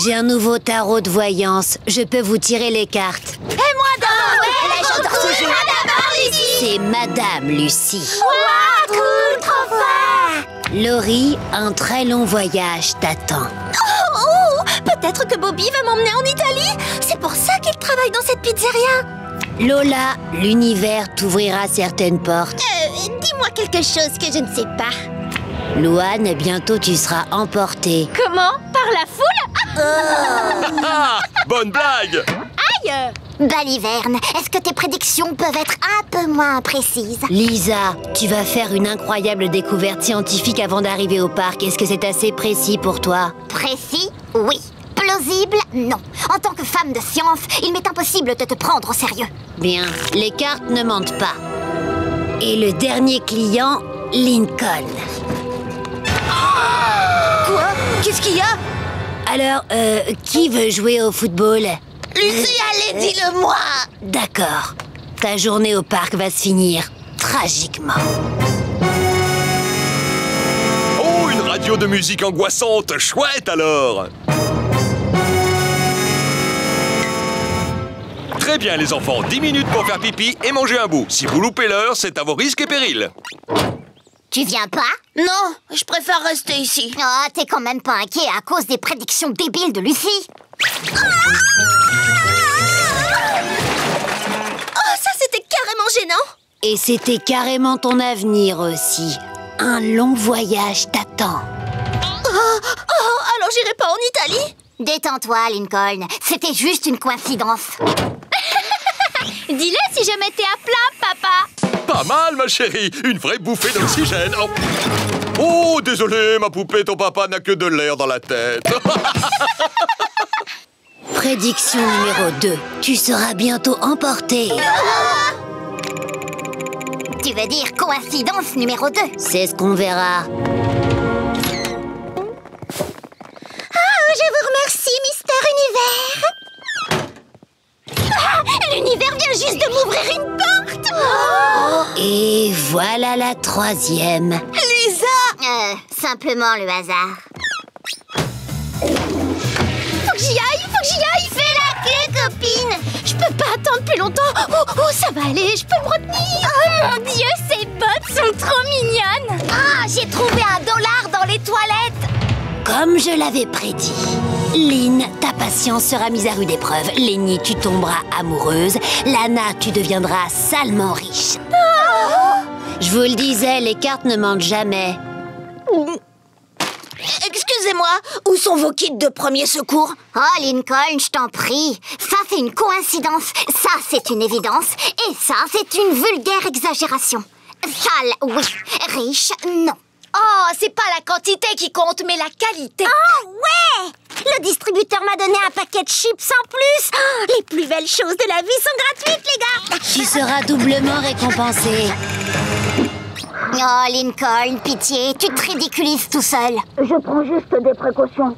J'ai un nouveau tarot de voyance. Je peux vous tirer les cartes. Et moi d'abord. J'adore ce jeu. D'abord, Lucie. C'est Madame Lucie. Wow, cool, trop fort. Laurie, un très long voyage t'attend. Oh, peut-être que Bobby va m'emmener en Italie. C'est pour ça qu'il travaille dans cette pizzeria. Lola, l'univers t'ouvrira certaines portes. Dis-moi quelque chose que je ne sais pas. Louane, bientôt tu seras emportée. Comment? Par la foule? Ah, bonne blague! Aïe! Baliverne, est-ce que tes prédictions peuvent être un peu moins précises? Lisa, tu vas faire une incroyable découverte scientifique avant d'arriver au parc. Est-ce que c'est assez précis pour toi? Précis? Oui. Plausible? Non. En tant que femme de science, il m'est impossible de te prendre au sérieux. Bien, les cartes ne mentent pas. Et le dernier client, Lincoln. Quoi? Qu'est-ce qu'il y a? Alors, qui veut jouer au football? Lucie, allez, dis-le-moi! D'accord. Ta journée au parc va se finir tragiquement. Oh, une radio de musique angoissante! Chouette alors! Très bien les enfants, 10 minutes pour faire pipi et manger un bout. Si vous loupez l'heure, c'est à vos risques et périls. Tu viens pas? Non, je préfère rester ici. Oh, t'es quand même pas inquiet à cause des prédictions débiles de Lucie? Oh, ça c'était carrément gênant. Et c'était carrément ton avenir aussi. Un long voyage t'attend. Oh, alors j'irai pas en Italie? Détends-toi, Lincoln. C'était juste une coïncidence. Dis-le si je mettais à plat, papa. Pas mal ma chérie, une vraie bouffée d'oxygène. Oh. Oh, désolé ma poupée, ton papa n'a que de l'air dans la tête. Prédiction numéro 2. Tu seras bientôt emporté. Tu veux dire coïncidence numéro 2? C'est ce qu'on verra. Je vous remercie, Mister Univers. L'univers vient juste de m'ouvrir une porte. Et voilà la troisième. Lisa! Simplement le hasard. Faut que j'y aille, Fais la queue, copine. Je peux pas attendre plus longtemps. Oh, ça va aller, je peux me retenir. Oh mon Dieu, ces bottes sont trop mignonnes. Ah, j'ai trouvé $1 dans les toilettes. Comme je l'avais prédit. Lynn, ta patience sera mise à rude épreuve. Lenny, tu tomberas amoureuse. Lana, tu deviendras salement riche. Je vous le disais, les cartes ne mentent jamais. Excusez-moi, où sont vos kits de premier secours? Oh, Lincoln, je t'en prie. Ça, c'est une coïncidence. Ça, c'est une évidence. Et ça, c'est une vulgaire exagération. Sale, oui. Riche, non. Oh, c'est pas la quantité qui compte, mais la qualité. Oh, ouais! Le distributeur m'a donné un paquet de chips en plus. Oh, les plus belles choses de la vie sont gratuites, les gars. Tu seras doublement récompensé. Oh, Lincoln, pitié, tu te ridiculises tout seul. Je prends juste des précautions.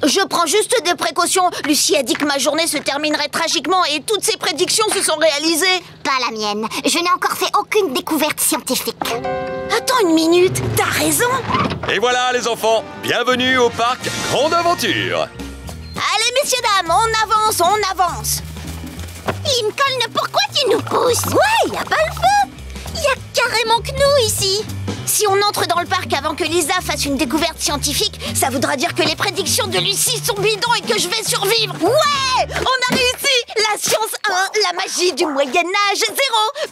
Je prends juste des précautions. Lucie a dit que ma journée se terminerait tragiquement et toutes ses prédictions se sont réalisées. Pas la mienne. Je n'ai encore fait aucune découverte scientifique. Attends une minute, t'as raison. Et voilà les enfants, bienvenue au parc Grande Aventure. Allez, messieurs, dames, on avance. Lincoln, pourquoi tu nous pousses? Ouais, y a pas le feu. Y a carrément que nous ici. Si on entre dans le parc avant que Lisa fasse une découverte scientifique, ça voudra dire que les prédictions de Lucie sont bidons et que je vais survivre. Ouais, on a réussi. La science 1, la magie du Moyen-Âge 0.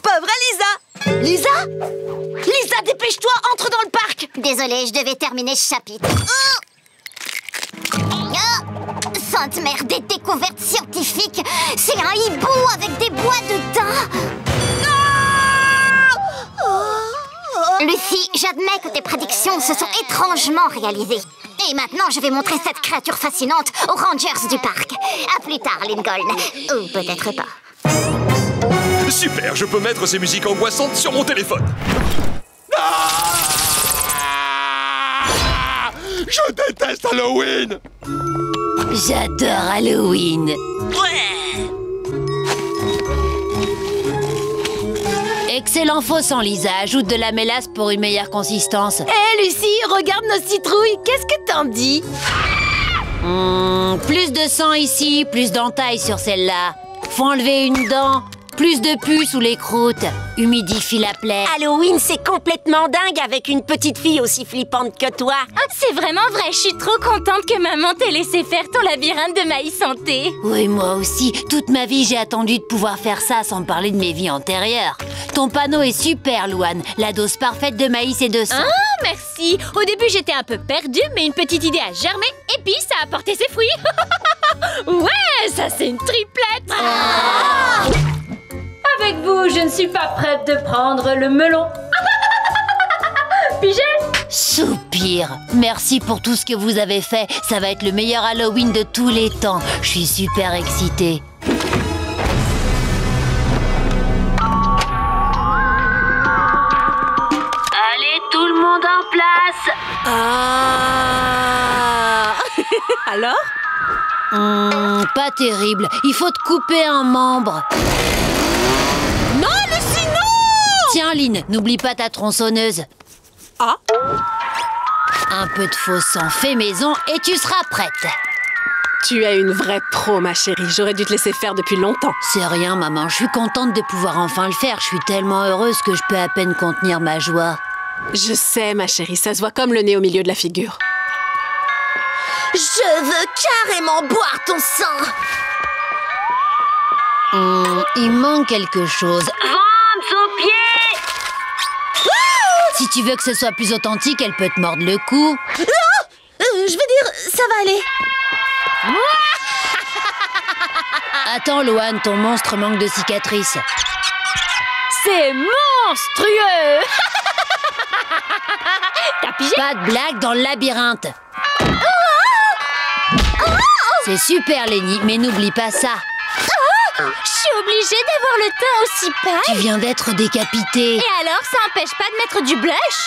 Pauvre Lisa. Lisa, dépêche-toi, entre dans le parc. Désolée, je devais terminer ce chapitre. Sainte mère des découvertes scientifiques. C'est un hibou avec des bois de thym. Lucie, j'admets que tes prédictions se sont étrangement réalisées. Et maintenant, je vais montrer cette créature fascinante aux Rangers du parc. À plus tard, Lincoln. Ou peut-être pas. Super, je peux mettre ces musiques angoissantes sur mon téléphone. Ah! Je déteste Halloween. J'adore Halloween. Excellent faux sang, Lisa. Ajoute de la mélasse pour une meilleure consistance. Hé, Lucie, regarde nos citrouilles. Qu'est-ce que t'en dis? Plus de sang ici, plus d'entailles sur celle-là. Faut enlever une dent. Plus de pus sous les croûtes. Humidifie la plaie. Halloween, c'est complètement dingue avec une petite fille aussi flippante que toi. Oh, c'est vraiment vrai, je suis trop contente que maman t'ait laissé faire ton labyrinthe de maïs santé. Oui, moi aussi. Toute ma vie, j'ai attendu de pouvoir faire ça sans parler de mes vies antérieures. Ton panneau est super, Louane. La dose parfaite de maïs et de sang. Ah, merci. Au début, j'étais un peu perdue, mais une petite idée a germé et puis ça a porté ses fruits. Ouais, ça c'est une triplette. Avec vous, je ne suis pas prête de prendre le melon. Pigé? Soupir. Merci pour tout ce que vous avez fait. Ça va être le meilleur Halloween de tous les temps. Je suis super excitée. Allez, tout le monde en place. Alors? Pas terrible. Il faut te couper un membre. Non, Lucie, non! Tiens, Lynn, n'oublie pas ta tronçonneuse. Ah? Un peu de faux sang fait maison et tu seras prête. Tu es une vraie pro, ma chérie. J'aurais dû te laisser faire depuis longtemps. C'est rien, maman. Je suis contente de pouvoir enfin le faire. Je suis tellement heureuse que je peux à peine contenir ma joie. Je sais, ma chérie. Ça se voit comme le nez au milieu de la figure. Je veux carrément boire ton sang. Il manque quelque chose. Vamps aux pieds. Si tu veux que ce soit plus authentique, elle peut te mordre le cou. Je veux dire, ça va aller. Attends, Louane, ton monstre manque de cicatrices. C'est monstrueux. T'as pigé? Pas de blague dans le labyrinthe. C'est super, Lenny, mais n'oublie pas ça. Je suis obligée d'avoir le teint aussi pâle. Tu viens d'être décapité. Et alors, ça empêche pas de mettre du blush?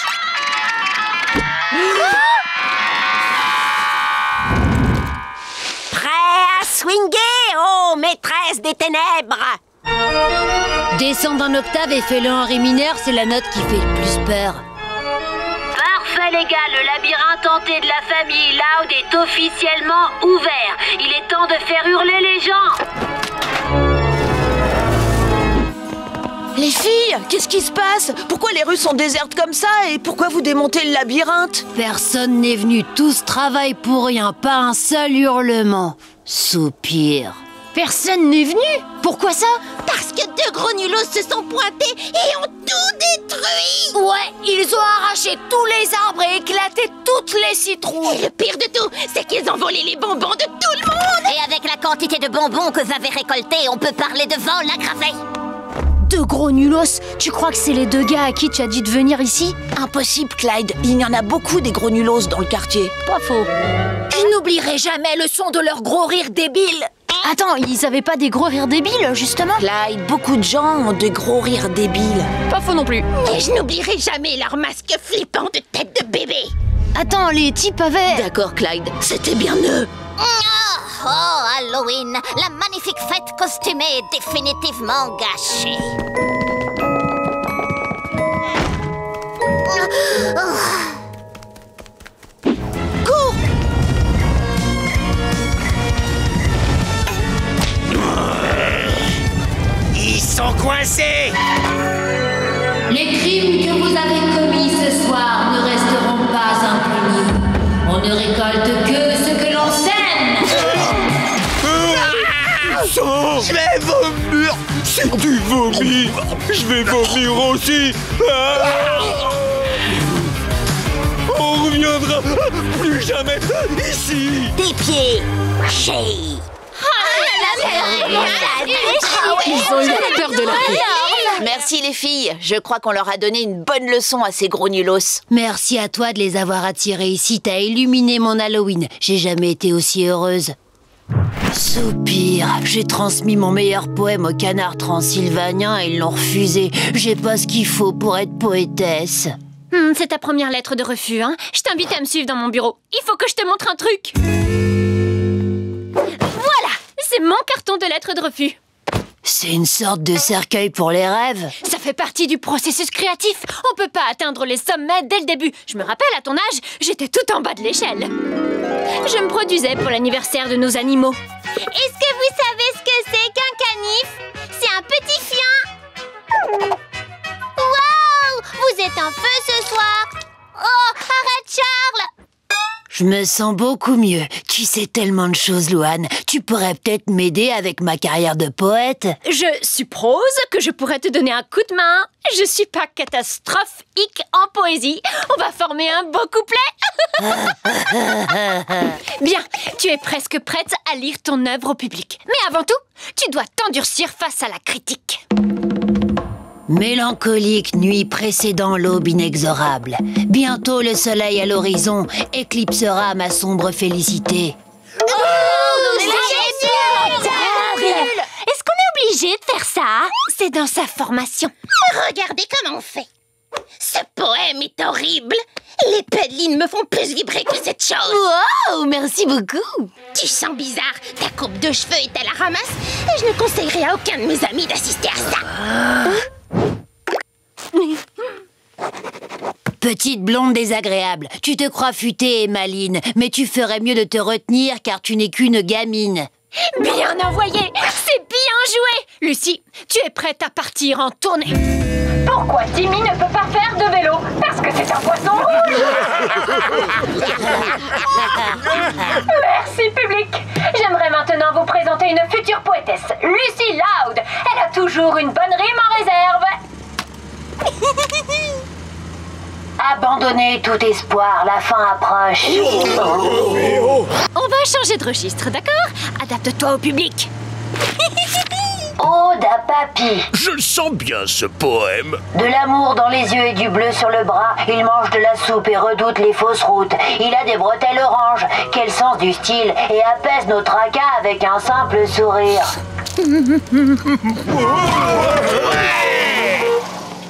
Prêt à swinguer, oh maîtresse des ténèbres! Descends d'un octave et fais-le en ré mineur, c'est la note qui fait le plus peur. Parfait les gars, le labyrinthe hanté de la famille Loud est officiellement ouvert. Il est temps de faire hurler les gens. Les filles, qu'est-ce qui se passe? Pourquoi les rues sont désertes comme ça? Et pourquoi vous démontez le labyrinthe? Personne n'est venu, tous travaillent pour rien, pas un seul hurlement. Soupir. Personne n'est venu? Pourquoi ça? Parce que deux gros nulos se sont pointés et ont tout détruit. Ouais, ils ont arraché tous les arbres et éclaté toutes les citrouilles. Et le pire de tout, c'est qu'ils ont volé les bonbons de tout le monde. Et avec la quantité de bonbons que vous avez récoltés, on peut parler de vol aggravé. Deux gros nulos? Tu crois que c'est les deux gars à qui tu as dit de venir ici? Impossible, Clyde. Il y en a beaucoup des gros nulos dans le quartier. Pas faux. Je n'oublierai jamais le son de leur gros rire débile. Attends, ils avaient pas des gros rires débiles, justement? Clyde, beaucoup de gens ont des gros rires débiles. Pas faux non plus. Et je n'oublierai jamais leur masque flippant de tête de bébé. Attends, les types avaient... D'accord, Clyde, c'était bien eux. Oh, Halloween, la magnifique fête costumée est définitivement gâchée. Cours! Ils sont coincés! Les crimes que vous avez commis ce soir ne resteront pas impunis. On ne récolte que ce que l'on sème. Je vais vomir! C'est du vomi! Je vais vomir aussi! On reviendra plus jamais ici! Tes pieds, chez. Ils ont eu peur de la pluie. Merci les filles, je crois qu'on leur a donné une bonne leçon à ces gros nulos. Merci à toi de les avoir attirés ici. T'as illuminé mon Halloween. J'ai jamais été aussi heureuse. Soupir. J'ai transmis mon meilleur poème au canard transylvanien et ils l'ont refusé. J'ai pas ce qu'il faut pour être poétesse. C'est ta première lettre de refus, hein? Je t'invite à me suivre dans mon bureau. Il faut que je te montre un truc. Voilà! C'est mon carton de lettre de refus. C'est une sorte de cercueil pour les rêves. Ça fait partie du processus créatif. On peut pas atteindre les sommets dès le début. Je me rappelle, à ton âge, j'étais tout en bas de l'échelle. Je me produisais pour l'anniversaire de nos animaux. Est-ce que vous savez ce que c'est qu'un canif? C'est un petit chien. Waouh! Vous êtes en feu ce soir. Oh, arrête Charles! Je me sens beaucoup mieux. Tu sais tellement de choses, Louane. Tu pourrais peut-être m'aider avec ma carrière de poète. Je suppose que je pourrais te donner un coup de main. Je suis pas catastrophique en poésie. On va former un beau couplet. Bien, tu es presque prête à lire ton œuvre au public. Mais avant tout, tu dois t'endurcir face à la critique. Mélancolique nuit précédant l'aube inexorable. Bientôt le soleil à l'horizon éclipsera ma sombre félicité. Est-ce qu'on est obligé de faire ça? C'est dans sa formation. Regardez comment on fait. Ce poème est horrible. Les pédalines me font plus vibrer que cette chose. Wow, merci beaucoup. Tu sens bizarre. Ta coupe de cheveux est à la ramasse. Et je ne conseillerais à aucun de mes amis d'assister à ça. Petite blonde désagréable, tu te crois futée et maline, mais tu ferais mieux de te retenir car tu n'es qu'une gamine. Bien envoyé! C'est bien joué! Lucie, tu es prête à partir en tournée. Pourquoi Timmy ne peut pas faire de vélo? Parce que c'est un poisson rouge! Merci public! J'aimerais maintenant vous présenter une future poétesse, Lucie Loud. Elle a toujours une bonne rime en réserve. Abandonnez tout espoir, la fin approche. On va changer de registre, d'accord? Adapte-toi au public. Ode à Papy. Je le sens bien, ce poème. De l'amour dans les yeux et du bleu sur le bras, il mange de la soupe et redoute les fausses routes. Il a des bretelles oranges, quel sens du style, et apaise nos tracas avec un simple sourire.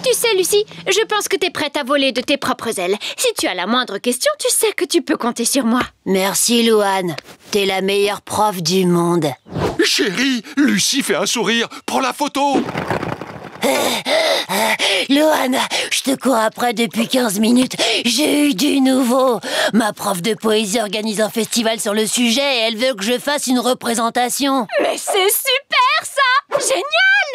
Tu sais, Lucie, je pense que t'es prête à voler de tes propres ailes. Si tu as la moindre question, tu sais que tu peux compter sur moi. Merci, Louane. T'es la meilleure prof du monde. Chérie, Lucie fait un sourire. Prends la photo. Louane, je te cours après depuis 15 minutes. J'ai eu du nouveau. Ma prof de poésie organise un festival sur le sujet et elle veut que je fasse une représentation. Mais c'est super, ça! Génial!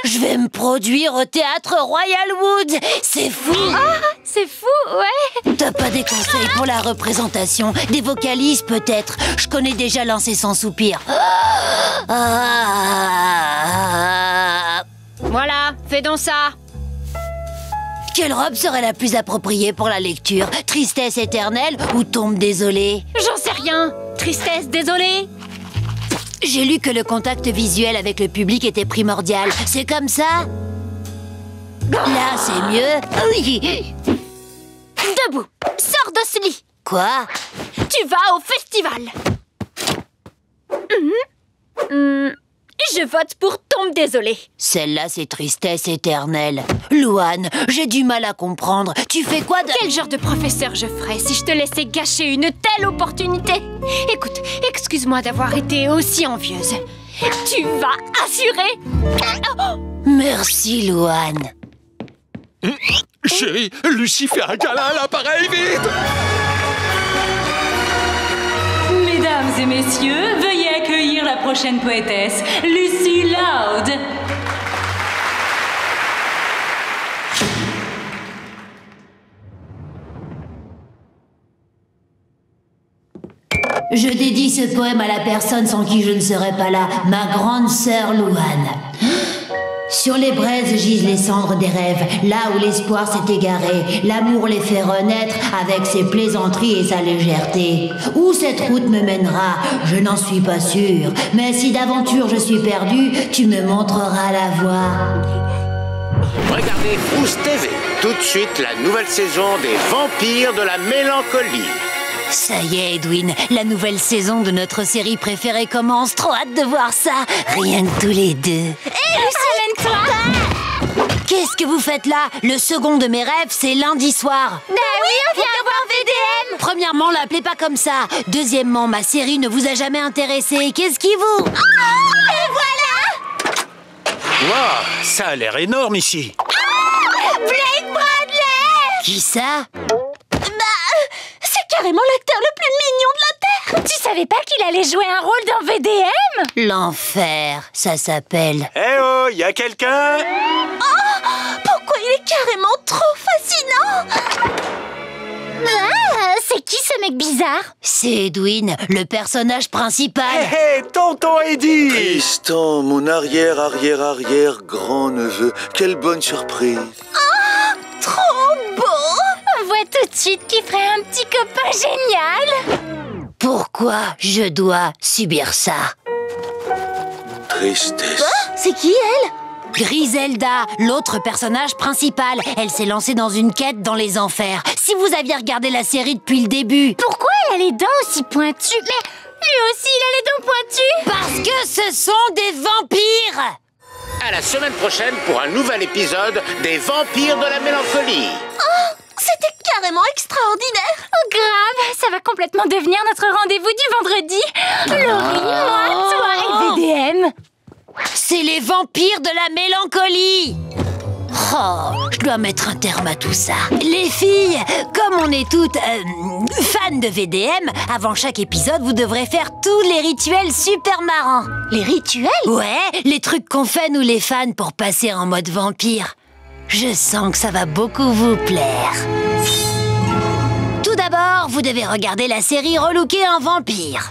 Je vais me produire au théâtre Royal Wood. C'est fou. Ah, c'est fou, ouais. T'as pas des conseils pour la représentation? Des vocalises peut-être? Je connais déjà L'Incessant Soupir. Voilà, fais donc ça. Quelle robe serait la plus appropriée pour la lecture? Tristesse éternelle ou Tombe désolée? J'en sais rien. Tristesse, désolée. J'ai lu que le contact visuel avec le public était primordial. C'est comme ça? Là, c'est mieux. Oui. Debout. Sors de ce lit. Quoi? Tu vas au festival. Je vote pour Tombe désolée. Celle-là, c'est tristesse éternelle. Louane, j'ai du mal à comprendre. Tu fais quoi de... Quel genre de professeur je ferais si je te laissais gâcher une telle opportunité? Écoute, excuse-moi d'avoir été aussi envieuse. Tu vas assurer. Oh. Merci, Louane. Chérie, Lucie fait un câlin à l'appareil, vite! Mesdames et messieurs, veuillez accueillir la prochaine poétesse, Lucie Loud. Je dédie ce poème à la personne sans qui je ne serais pas là, ma grande sœur Louane. Sur les braises gisent les cendres des rêves, là où l'espoir s'est égaré, l'amour les fait renaître avec ses plaisanteries et sa légèreté. Où cette route me mènera, je n'en suis pas sûre, mais si d'aventure je suis perdue, tu me montreras la voie. Regardez Frousse TV, tout de suite la nouvelle saison des Vampires de la Mélancolie. Ça y est, Edwin, la nouvelle saison de notre série préférée commence. Trop hâte de voir ça, rien que tous les deux. Hé, Lucie, toi. Qu'est-ce que vous faites là? Le second de mes rêves, c'est lundi soir. Ben oui, on vient voir VDM. Premièrement, l'appelez pas comme ça. Deuxièmement, ma série ne vous a jamais intéressé. Qu'est-ce qui vous... Et voilà. Wow, ça a l'air énorme ici. Blake Bradley. Qui ça? C'est carrément l'acteur le plus mignon de la Terre. Tu savais pas qu'il allait jouer un rôle dans VDM? L'enfer, ça s'appelle. Eh oh, y a quelqu'un? Oh, pourquoi il est carrément trop fascinant! Ah, c'est qui ce mec bizarre? C'est Edwin, le personnage principal. Hé, tonton Eddie! Tristan, mon arrière grand-neveu. Quelle bonne surprise. Oh, trop beau! On voit tout de suite qu'il ferait un petit copain génial. Pourquoi je dois subir ça? Tristesse. C'est qui elle? Griselda, l'autre personnage principal. Elle s'est lancée dans une quête dans les enfers. Si vous aviez regardé la série depuis le début... Pourquoi elle a les dents aussi pointues? Mais lui aussi, il a les dents pointues. Parce que ce sont des vampires! À la semaine prochaine pour un nouvel épisode des Vampires de la Mélancolie. Oh, c'était carrément extraordinaire! Oh, grave, ça va complètement devenir notre rendez-vous du vendredi. Laurie, moi, toi et VDM. C'est les vampires de la mélancolie! Oh, je dois mettre un terme à tout ça. Les filles, comme on est toutes fans de VDM, avant chaque épisode, vous devrez faire tous les rituels super marrants. Les rituels? Ouais, les trucs qu'on fait nous les fans pour passer en mode vampire. Je sens que ça va beaucoup vous plaire. Tout d'abord, vous devez regarder la série relookée en vampire.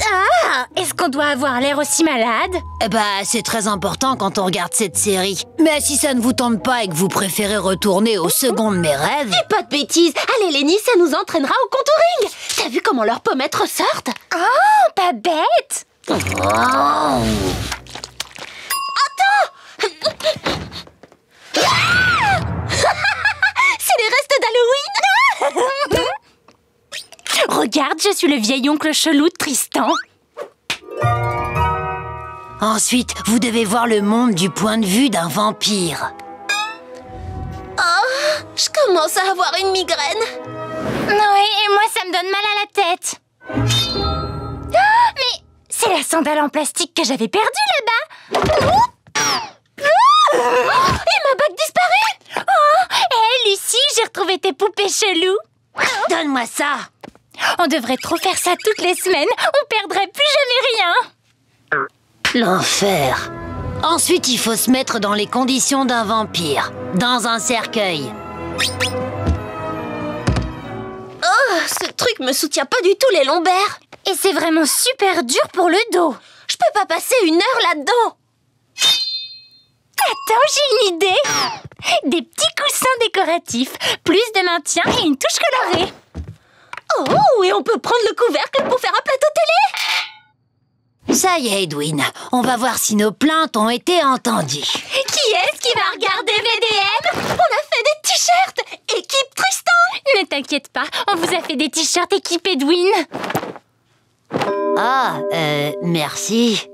Ah, est-ce qu'on doit avoir l'air aussi malade? Bah, c'est très important quand on regarde cette série. Mais si ça ne vous tente pas et que vous préférez retourner au second de mes rêves... Dis pas de bêtises. Allez, Lenny, ça nous entraînera au contouring. T'as vu comment leurs pommettes ressortent? Oh, pas bête. Attends. C'est les restes d'Halloween. Regarde, je suis le vieil oncle chelou de Tristan. Ensuite, vous devez voir le monde du point de vue d'un vampire. Oh, je commence à avoir une migraine. Oui, et moi, ça me donne mal à la tête. Ah, mais c'est la sandale en plastique que j'avais perdue là-bas. Et ma bague disparue. Oh, hé, Lucie, j'ai retrouvé tes poupées cheloues. Donne-moi ça. On devrait trop faire ça toutes les semaines. On perdrait plus jamais rien. L'enfer. Ensuite, il faut se mettre dans les conditions d'un vampire. Dans un cercueil. Oh, ce truc me soutient pas du tout les lombaires. Et c'est vraiment super dur pour le dos. Je peux pas passer une heure là-dedans. Attends, j'ai une idée. Des petits coussins décoratifs, plus de maintien et une touche colorée. Oh, et on peut prendre le couvercle pour faire un plateau télé. Ça y est, Edwin. On va voir si nos plaintes ont été entendues. Qui est-ce qui va regarder VDM? On a fait des t-shirts équipe Tristan. Ne t'inquiète pas, on vous a fait des t-shirts équipe Edwin. Ah, merci.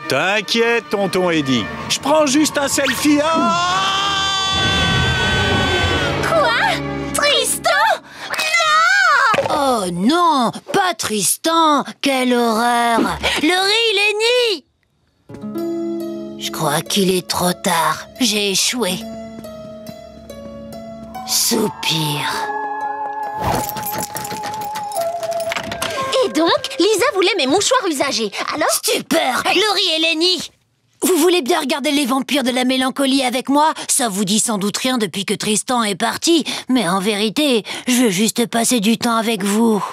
T'inquiète, tonton Eddie. Je prends juste un selfie. Quoi? Tristan? Oh non, pas Tristan. Quelle horreur. Lenny. Je crois qu'il est trop tard. J'ai échoué. Soupir. Et donc, Lisa voulait mes mouchoirs usagés. Alors... Stupeur. Laurie et Lenny. Vous voulez bien regarder les vampires de la mélancolie avec moi? Ça vous dit sans doute rien depuis que Tristan est parti. Mais en vérité, je veux juste passer du temps avec vous.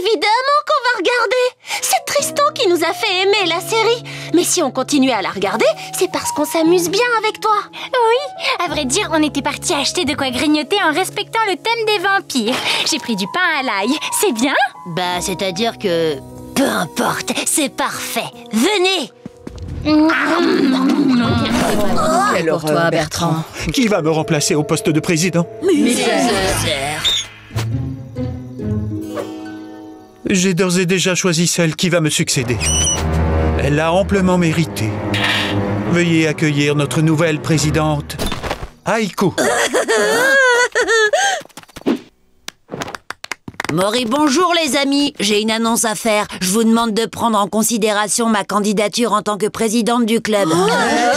Évidemment qu'on va regarder. C'est Tristan qui nous a fait aimer la série. Mais si on continue à la regarder, c'est parce qu'on s'amuse bien avec toi. Oui, à vrai dire, on était partis acheter de quoi grignoter en respectant le thème des vampires. J'ai pris du pain à l'ail. C'est bien? Bah, c'est-à-dire que... Peu importe, c'est parfait. Venez! Quelle horreur, toi, Bertrand. Qui va me remplacer au poste de président? Misère. J'ai d'ores et déjà choisi celle qui va me succéder. Elle l'a amplement mérité. Veuillez accueillir notre nouvelle présidente, Aiko. Maury, bonjour les amis. J'ai une annonce à faire. Je vous demande de prendre en considération ma candidature en tant que présidente du club.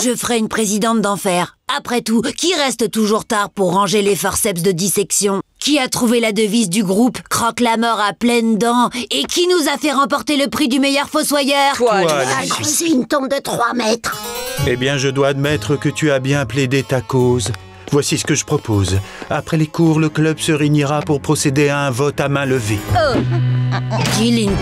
Je ferai une présidente d'enfer. Après tout, qui reste toujours tard pour ranger les forceps de dissection? Qui a trouvé la devise du groupe « Croque la mort à pleines dents » et qui nous a fait remporter le prix du meilleur fossoyeur? Toi, Lucie. Creuser une tombe de 3 mètres. Eh bien, je dois admettre que tu as bien plaidé ta cause. Voici ce que je propose. Après les cours, le club se réunira pour procéder à un vote à main levée. Dis Lincoln.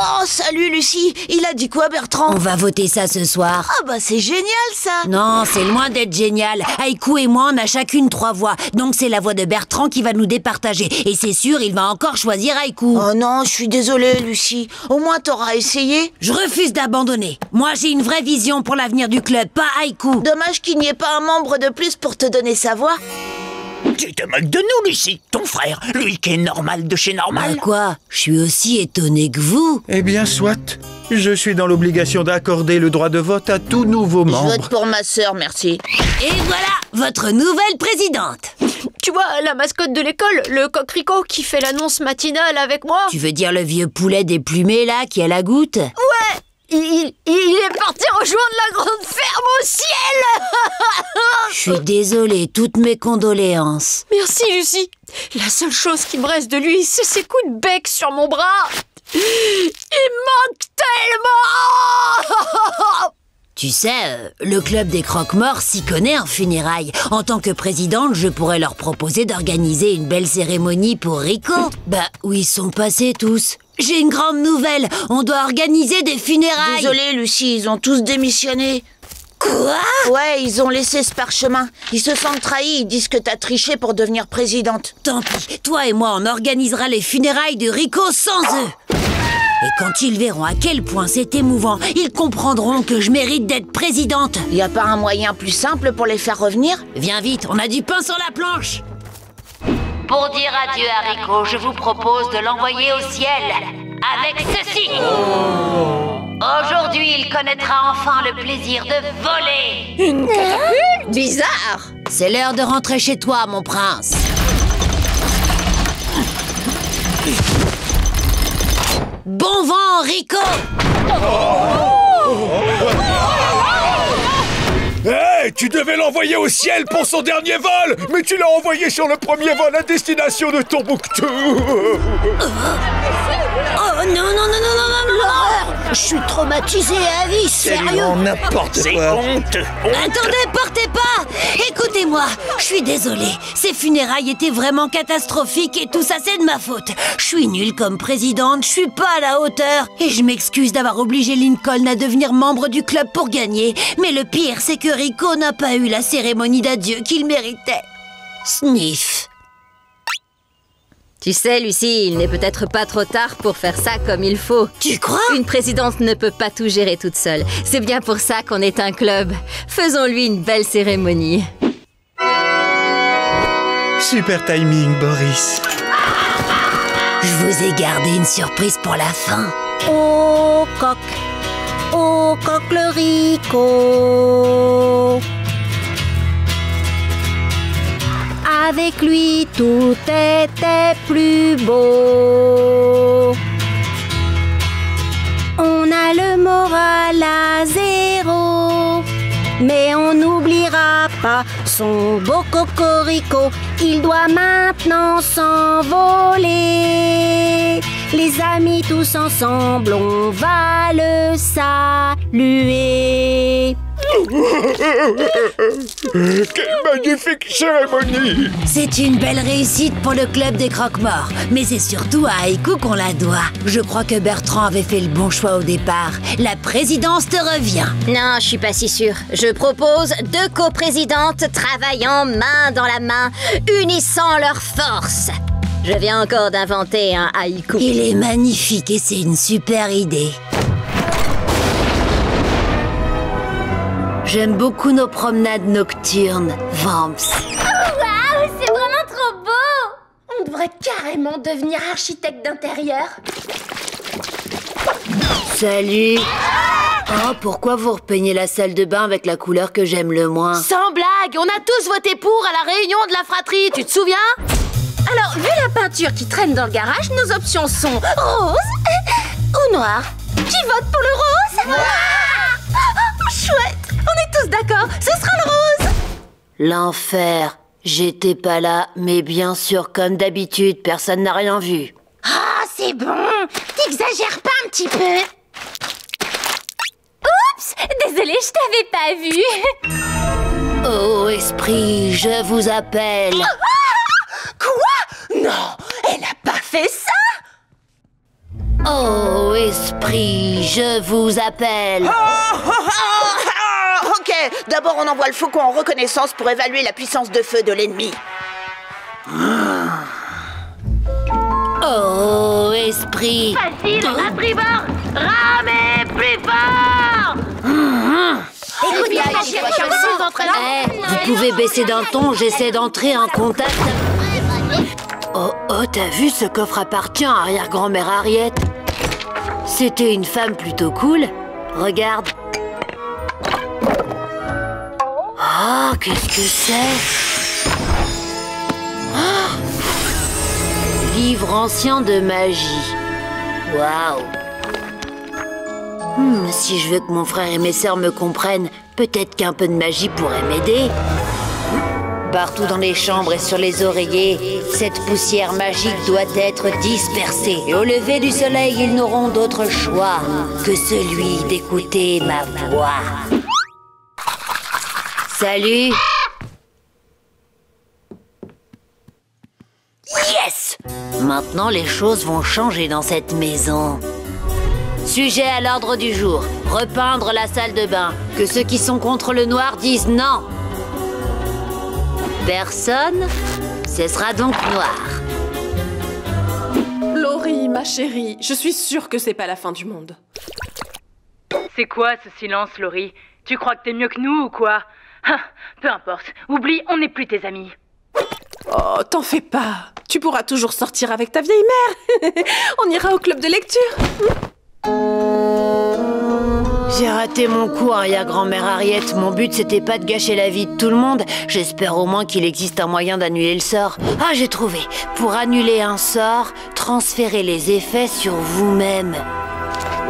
Oh, salut Lucie. Il a dit quoi, Bertrand? On va voter ça ce soir. Ah bah c'est génial ça. Non, c'est loin d'être génial. Haïkou et moi, on a chacune 3 voix. Donc c'est la voix de Bertrand qui va nous départager. Et c'est sûr, il va encore choisir Haïkou. Oh non, je suis désolée Lucie. Au moins t'auras essayé. Je refuse d'abandonner. Moi, j'ai une vraie vision pour l'avenir du club, pas Haïkou. Dommage qu'il n'y ait pas un membre de plus pour te donner sa voix. Tu te moques de nous, Lucie. Ton frère, lui qui est normal de chez normal. Quoi? Je suis aussi étonné que vous. Eh bien, soit. Je suis dans l'obligation d'accorder le droit de vote à tout nouveau membre. Je vote pour ma sœur, merci. Et voilà, votre nouvelle présidente. Tu vois, la mascotte de l'école, le coquelicot qui fait l'annonce matinale avec moi. Tu veux dire le vieux poulet déplumé, là, qui a la goutte? Ouais. Il est parti rejoindre la grande ferme au ciel. Je suis désolée, toutes mes condoléances. Merci, Lucie. La seule chose qui me reste de lui, c'est ses coups de bec sur mon bras. Il manque tellement. Tu sais, le club des croque-morts s'y connaît en funérailles. En tant que présidente, je pourrais leur proposer d'organiser une belle cérémonie pour Rico. Bah, où ils sont passés tous? J'ai une grande nouvelle, on doit organiser des funérailles. Désolée Lucie, ils ont tous démissionné. Quoi? Ouais, ils ont laissé ce parchemin. Ils se sentent trahis, ils disent que t'as triché pour devenir présidente. Tant pis, toi et moi on organisera les funérailles de Rico sans eux. Et quand ils verront à quel point c'est émouvant, ils comprendront que je mérite d'être présidente. Y a pas un moyen plus simple pour les faire revenir? Viens vite, on a du pain sur la planche. Pour dire adieu à Rico, je vous propose de l'envoyer au ciel avec ceci. Aujourd'hui, il connaîtra enfin le plaisir de voler. Une catapulte? Bizarre. C'est l'heure de rentrer chez toi, mon prince. Bon vent, Rico. Hey, tu devais l'envoyer au ciel pour son dernier vol, mais tu l'as envoyé sur le premier vol à destination de Tombouctou. Oh non, non, non, non, non, l'horreur! Je suis traumatisée à vie, sérieux! N'importe C'est quoi. honteux. Attendez, partez pas! Écoutez-moi, je suis désolée. Ces funérailles étaient vraiment catastrophiques et tout ça, c'est de ma faute. Je suis nulle comme présidente, je suis pas à la hauteur. Et je m'excuse d'avoir obligé Lincoln à devenir membre du club pour gagner. Mais le pire, c'est que Rico n'a pas eu la cérémonie d'adieu qu'il méritait. Sniff. Tu sais, Lucie, il n'est peut-être pas trop tard pour faire ça comme il faut. Tu crois? Une présidente ne peut pas tout gérer toute seule. C'est bien pour ça qu'on est un club. Faisons-lui une belle cérémonie. Super timing, Boris. Je vous ai gardé une surprise pour la fin. Oh coq le Rico. Avec lui, tout était plus beau. On a le moral à 0, mais on n'oubliera pas son beau cocorico. Il doit maintenant s'envoler. Les amis tous ensemble, on va le saluer. Quelle magnifique cérémonie! C'est une belle réussite pour le club des croque-morts. Mais c'est surtout à Haïkou qu'on la doit. Je crois que Bertrand avait fait le bon choix au départ. La présidence te revient. Non, je suis pas si sûre. Je propose 2 coprésidentes travaillant main dans la main, unissant leurs forces. Je viens encore d'inventer un haïku. Il est magnifique et c'est une super idée. J'aime beaucoup nos promenades nocturnes, Vamps. Waouh, c'est vraiment trop beau! On devrait carrément devenir architecte d'intérieur. Salut. Oh, pourquoi vous repeignez la salle de bain avec la couleur que j'aime le moins? Sans blague, on a tous voté pour à la réunion de la fratrie, tu te souviens? Alors, vu la peinture qui traîne dans le garage, nos options sont rose ou noir. Qui vote pour le rose? Chouette! On est tous d'accord, ce sera le rose! L'enfer. J'étais pas là, mais bien sûr, comme d'habitude, personne n'a rien vu. Ah, c'est bon. T'exagères pas un petit peu? Oups! Désolée, je t'avais pas vu. Oh, esprit, je vous appelle. Quoi? Non, elle a pas fait ça! Oh, esprit, je vous appelle. Ok, d'abord on envoie le faucon en reconnaissance pour évaluer la puissance de feu de l'ennemi. Oh, esprit. Facile, à tribord. Ramez plus fort. Vous pouvez baisser d'un ton, j'essaie d'entrer en contact. Oh, t'as vu, ce coffre appartient à arrière-grand-mère Harriet. C'était une femme plutôt cool. Regarde. Oh, qu'est-ce que c'est? Livre ancien de magie. Waouh. Si je veux que mon frère et mes sœurs me comprennent, peut-être qu'un peu de magie pourrait m'aider. Partout dans les chambres et sur les oreillers, cette poussière magique doit être dispersée. Et au lever du soleil, ils n'auront d'autre choix que celui d'écouter ma voix. Salut! Yes! Maintenant, les choses vont changer dans cette maison. Sujet à l'ordre du jour. Repeindre la salle de bain. Que ceux qui sont contre le noir disent non. Personne? Ce sera donc noir. Laurie, ma chérie, je suis sûre que c'est pas la fin du monde. C'est quoi ce silence, Laurie? Tu crois que t'es mieux que nous ou quoi? Peu importe. Oublie, on n'est plus tes amis. Oh, t'en fais pas. Tu pourras toujours sortir avec ta vieille mère. On ira au club de lecture. J'ai raté mon coup, arrière-grand-mère Harriet. Mon but, c'était pas de gâcher la vie de tout le monde. J'espère au moins qu'il existe un moyen d'annuler le sort. Ah, j'ai trouvé. Pour annuler un sort, transférez les effets sur vous-même.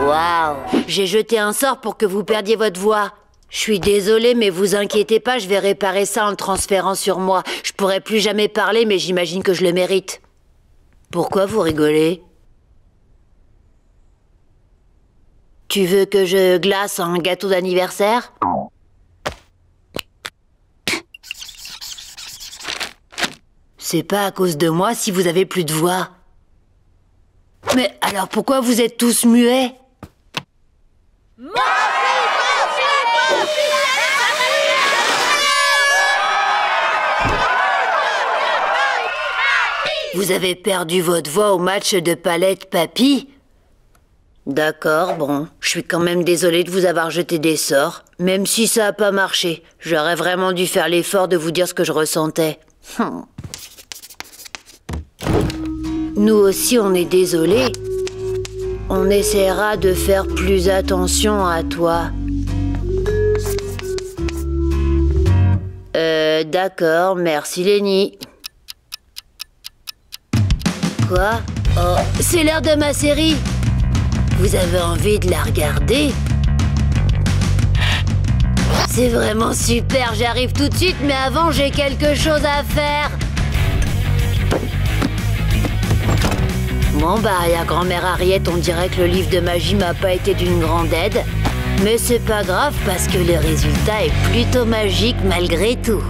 Waouh! J'ai jeté un sort pour que vous perdiez votre voix. Je suis désolée, mais vous inquiétez pas, je vais réparer ça en le transférant sur moi. Je pourrai plus jamais parler, mais j'imagine que je le mérite. Pourquoi vous rigolez? Tu veux que je glace un gâteau d'anniversaire? C'est pas à cause de moi si vous avez plus de voix. Mais alors pourquoi vous êtes tous muets? Vous avez perdu votre voix au match de Palette Papy? D'accord, bon. Je suis quand même désolée de vous avoir jeté des sorts. Même si ça a pas marché. J'aurais vraiment dû faire l'effort de vous dire ce que je ressentais. Nous aussi, on est désolés. On essaiera de faire plus attention à toi. D'accord, merci Lenny. Quoi? Oh, c'est l'heure de ma série. Vous avez envie de la regarder? C'est vraiment super, j'arrive tout de suite, mais avant j'ai quelque chose à faire. Bon bah, arrière-grand-mère Harriet, on dirait que le livre de magie m'a pas été d'une grande aide. Mais c'est pas grave parce que le résultat est plutôt magique malgré tout.